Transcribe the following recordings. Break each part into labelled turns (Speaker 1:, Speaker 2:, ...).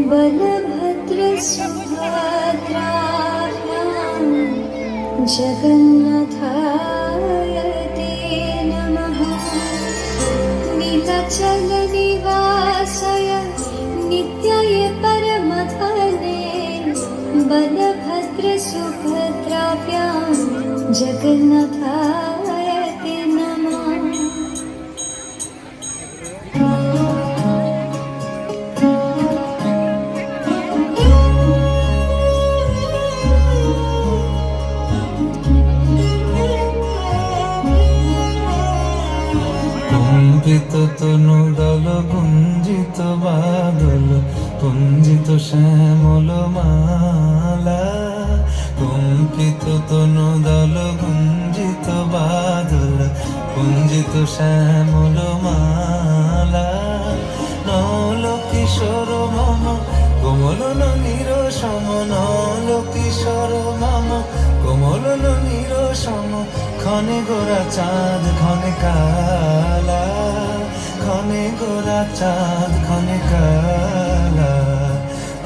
Speaker 1: बलभद्र सुभद्राभ्यां जगन्नाथाय ते नमः। नीलाचलनिवासाय नित्याय परमधने बलभद्र सुभद्राभ्यां जगन्नाथाय ते नमः।
Speaker 2: কুঞ্জিত তনু দল কুঞ্জিত বাদল কুঞ্জিত শ্যামল মালা। কুঞ্জিত তনু দল কুঞ্জিত বাদল কুঞ্জিত শ্যামল মালা। নল কিশোর মম কোমল নীর সম, নল কিশোর মম কোমল নীর সম। ক্ষণে গোরা চাঁদ ক্ষণে কালা, ক্ষণে গোরা চাঁদ ক্ষণে কালা।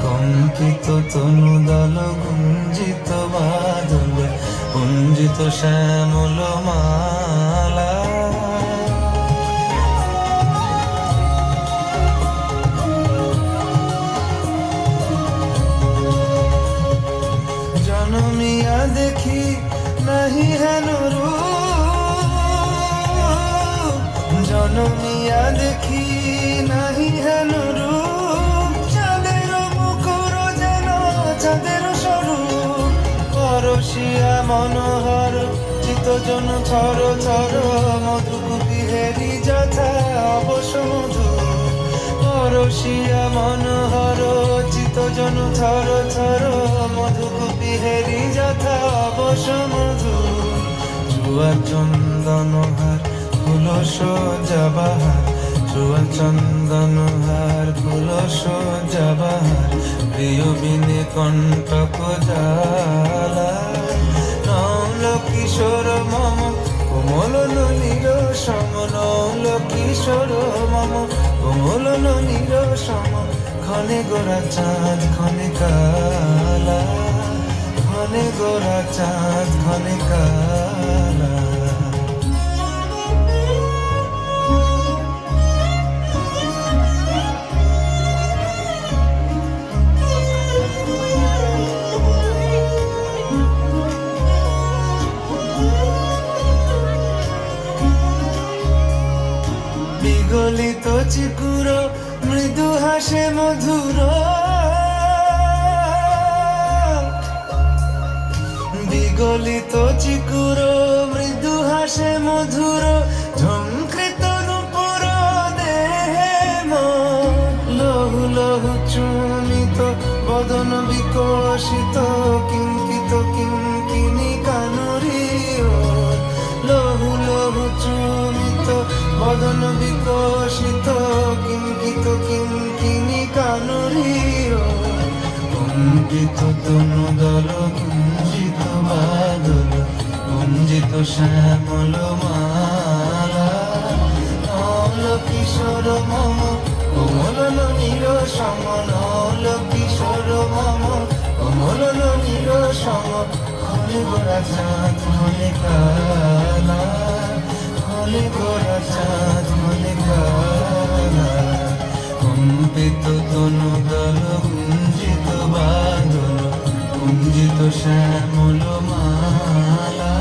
Speaker 2: কম্পিত তনু দল গুঞ্জিত বাদল কুঞ্জিত শ্যামল মালা। জনমিয়া দেখি নাহি হেন রূপ, জনমিয়া দেখি নাহি হেন রূপ। চাঁদের মুখর যেন চাঁদের স্বরূপ, পরশিয়া মনোহর চিত্তজন থর থর। মধুকুপি হেরি যথা অবশ মধু, পরশিয়া মনোহর চিত্তজন থর থর। মধুকুপি হেরি যথা অবশ মধু। চুয়া চন্দন হার ফুল সজ্জা বাহার, চুয়া চন্দন হার ফুল সজ্জা বাহার। প্রিয় বিনে কণ্টক জ্বালা। নল কিশোর মম কোমল নীর সম, নল কিশোর মম কোমল নীর সম। ক্ষণে গোরা চাঁদ ক্ষণে কালা, ক্ষণে গোরা চাঁদ ক্ষণে কালা। বিগলিত চিকুর মৃদু হাসে মধুর, বিগলিত চিকুর মৃদু হাসে মধুর। ঝংকৃত নূপুর দেহে মন, লহু লহু চুমিত বদন বিকশিত। কিঙ্কিত কিঙ্কিনি কানরি ওর, লহু লহু চুমিত বদন বিকশিত। কিঙ্কিত কিঙ্কিনি কানরি ওর। কুঞ্জিত তনু দল কুঞ্জিত বাদল কুঞ্জিত শ্যামল মালা। নল কিশোর মম কোমল নীর সম, নল কিশোর মম কোমল নীর সম। ক্ষণে গোরা চাঁদ ক্ষণে কালা, ক্ষণে গোরা চাঁদ ক্ষণে কালা। কম্পিত তনু দল কুঞ্জিত বাদল কুঞ্জিত শ্যামল মালা।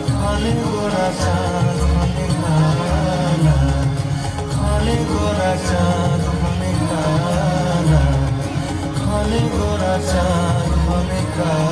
Speaker 2: ক্ষণে গোরা চাঁদ ক্ষণে কালা, ক্ষণে গোরা চাঁদ ক্ষণে কালা, ক্ষণে গোরা চাঁদ ক্ষণে কালা।